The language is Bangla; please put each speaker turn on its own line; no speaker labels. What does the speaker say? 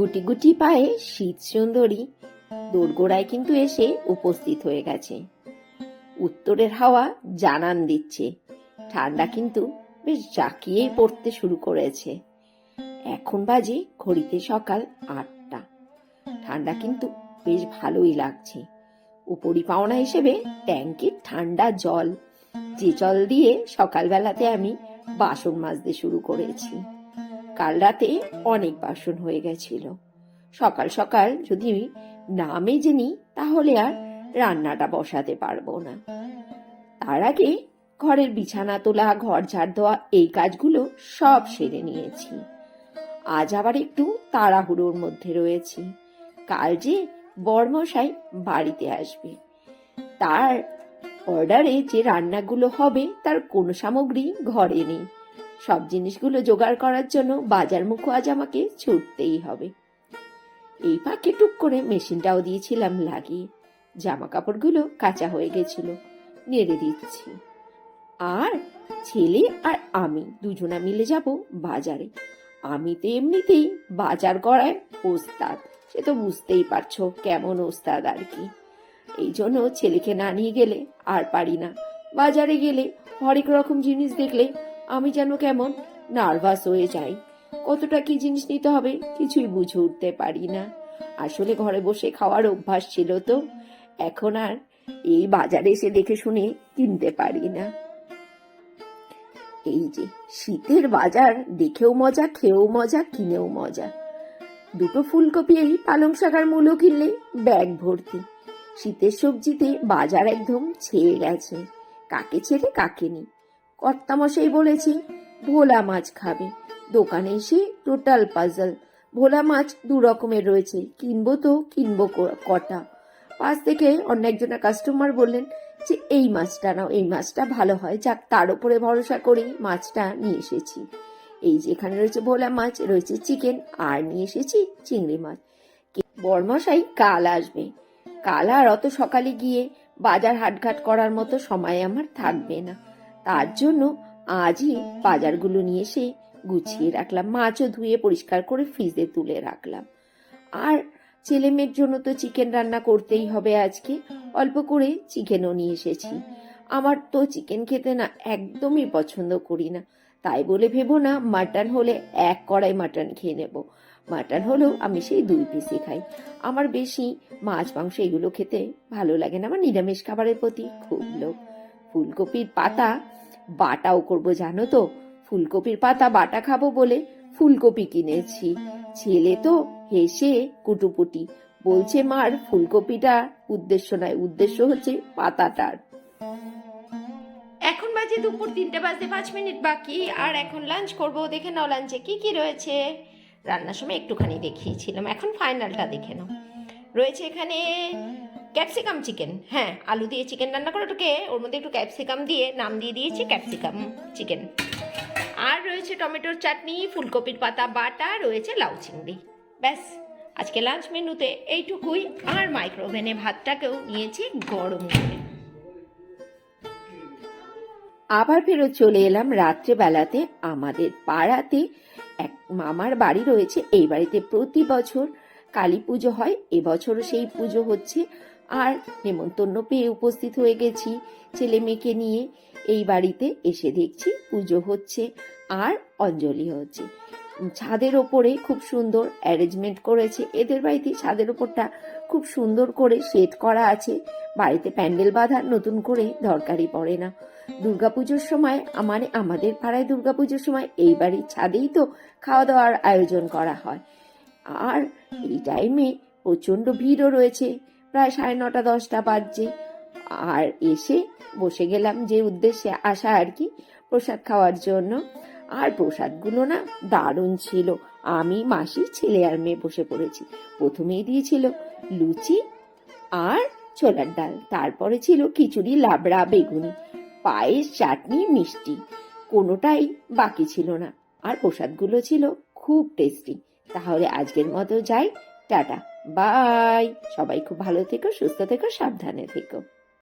গুটি গুটি পায়ে শীত সুন্দরী দোরগোড়ায় কিন্তু এসে উপস্থিত হয়ে গেছে। উত্তরের হাওয়া জানান দিচ্ছে ঠান্ডা কিন্তু বেশ জাঁকিয়েই পড়তে শুরু করেছে। এখন বাজে ঘড়িতে সকাল 8টা। ঠান্ডা কিন্তু বেশ ভালোই লাগছে। উপরি পাওনা হিসেবে ট্যাঙ্কির ঠান্ডা জল, যে জল দিয়ে সকালবেলাতে আমি বাসন মাজতে শুরু করেছি। কাল রাতে অনেক বাসন হয়ে গেছিল। সকাল সকাল যদি না মেজে নিই তাহলে আর রান্নাটা বসাতে পারবো না। তার আগে ঘরের বিছানা তোলা, ঘর ঝাড় দেওয়া এই কাজগুলো সব সেরে নিয়েছি। আজ আবার একটু তাড়াহুড়োর মধ্যে রয়েছি। কাল যে বড়মশাই বাড়িতে আসবে, তার অর্ডারে যে রান্নাগুলো হবে তার কোনো সামগ্রী ঘরে নেই। সব জিনিসগুলো জোগাড় করার জন্য বাজার মুখো আজ আমাকে ছুটতেই হবে। এই ফাঁকে টুক করে মেশিনটাও দিয়েছিলাম লাগিয়ে। জামা কাপড়গুলো কাঁচা হয়ে গেছিল, নেড়ে দিচ্ছি। আর ছেলে আর আমি দুজনা মিলে যাব বাজারে। আমি তো এমনিতেই বাজার করায় ওস্তাদ, সে তো বুঝতেই পারছো কেমন ওস্তাদ আর কি। এই জন্য ছেলেকে না নিয়ে গেলে আর পারি না। বাজারে গেলে হরেক রকম জিনিস দেখলে আমি যেন কেমন নার্ভাস হয়ে যাই। কতটা কি জিনিস নিতে হবে কিছুই বুঝে উঠতে পারি না। আসলে ঘরে বসে খাওয়ার অভ্যাস ছিল তো, এখন আর এই বাজারে এসে দেখে শুনে কিনতে পারি না। এই যে শীতের বাজার, দেখেও মজা, খেয়েও মজা, কিনেও মজা। দুটো ফুলকপি এই পালং শাক আর মূলো কিনলে ব্যাগ ভর্তি। শীতের সবজিতে বাজার একদম ছেয়ে গেছে। কাকে ছেড়ে কাকে নি। কর্তামশাই বলেছে ভোলা মাছ খাবে। দোকানে এসে টোটাল পাজল। ভোলা মাছ 2 রকমের রয়েছে, কিনবো তো কিনবো কটা। পাশ থেকে অন্য একজনের কাস্টমার বললেন যে এই মাছটা নাও, এই মাছটা ভালো হয়। যাক, তার উপরে ভরসা করে মাছটা নিয়ে এসেছি। এই যে এখানে রয়েছে ভোলা মাছ, রয়েছে চিকেন, আর নিয়ে এসেছি চিংড়ি মাছ। বড়মশাই কাল আসবে। কাল আর অত সকালে গিয়ে বাজার হাটঘাট করার মতো সময় আমার থাকবে না। তার জন্য আজই বাজারগুলো নিয়ে এসে গুছিয়ে রাখলাম। মাছও ধুয়ে পরিষ্কার করে ফ্রিজে তুলে রাখলাম। আর ছেলে মেয়ের জন্য তো চিকেন রান্না করতেই হবে আজকে। অল্প করে চিকেনও নিয়ে এসেছি। আমার তো চিকেন খেতে না একদমই পছন্দ করি না। তাই বলে ভেবো না মাটন হলে 1 কড়াই মাটন খেয়ে নেব। মাটন হলেও আমি সেই 2 পিসই খাই। আমার বেশি মাছ মাংস এগুলো খেতে ভালো লাগে না। আমার নিরামিষ খাবারের প্রতি খুব লোভ। ফুলকপির পাতা বাটাও করবো জানো তো। ফুলকপির পাতা বাটা খাবো বলে ফুলকপি কিনেছি। ছেলে তো হেসে কুটুপুটি বলছে মার ফুলকপিটা উদ্দেশ্য নয়, উদ্দেশ্য হচ্ছে পাতাটার। এখন বাজে দুপুর 3টে বাজতে 5 মিনিট বাকি। আর এখন লাঞ্চ করব। দেখে নাও লাঞ্চে কি কি রয়েছে। রান্নার সময় একটুখানি দেখিয়েছিলাম, এখন ফাইনালটা দেখে নাও। রয়েছে এখানে ক্যাপসিকাম চিকেন। হ্যাঁ, আলু দিয়ে চিকেন রান্না করে ওটাকে ওর মধ্যে একটু ক্যাপসিকাম দিয়ে নাম দিয়ে দিয়েছি ক্যাপসিকাম চিকেন। আর রয়েছে টমেটোর চাটনি, ফুলকপির পাতা বাটা, রয়েছে লাউ চিংড়ি। ব্যাস, আজকে লাঞ্চ মেনুতে এইটুকুই। আর মাইক্রোওভেনে ভাতটাকেও নিয়েছি গরম করে। আবার ফেরত চলে এলাম রাত্রেবেলাতে। আমাদের পাড়াতে এক মামার বাড়ি রয়েছে। এই বাড়িতে প্রতি বছর কালী পুজো হয়, এবছরও সেই পুজো হচ্ছে। আর নেমন্তন্ন পেয়ে উপস্থিত হয়ে গেছি ছেলে মেয়েকে নিয়ে। এই বাড়িতে এসে দেখছি পুজো হচ্ছে আর অঞ্জলি হচ্ছে। ছাদের ওপরে খুব সুন্দর অ্যারেঞ্জমেন্ট করেছে। এদের বাড়িতে ছাদের ওপরটা খুব সুন্দর করে সেট করা আছে। বাড়িতে প্যান্ডেল বাঁধার নতুন করে দরকারই পড়ে না। দুর্গাপুজোর সময় আমাদের পাড়ায় দুর্গাপুজোর সময় এই বাড়ির ছাদেই তো খাওয়া দাওয়ার আয়োজন করা হয়। আর এই টাইমে প্রচন্ড ভিড়ও রয়েছে। প্রায় 9:30 10টা বাজছে। আর এসে বসে গেলাম যে উদ্দেশ্যে আসা আর কি, প্রসাদ খাওয়ার জন্য। আর প্রসাদগুলো না দারুণ ছিল। আমি, মাসি, ছেলে আর মেয়ে বসে পড়েছি। প্রথমেই দিয়েছিল লুচি আর ছোলার ডাল, তারপরে ছিল খিচুড়ি, লাবড়া, বেগুনি, পায়েস, চাটনি, মিষ্টি। কোনোটাই বাকি ছিল না। আর প্রসাদগুলো ছিল খুব টেস্টি। তাহলে আজকের মতো যাই, টাটা, বাই। সবাই খুব ভালো থেকো, সুস্থ থেকো, সাবধানে থেকো।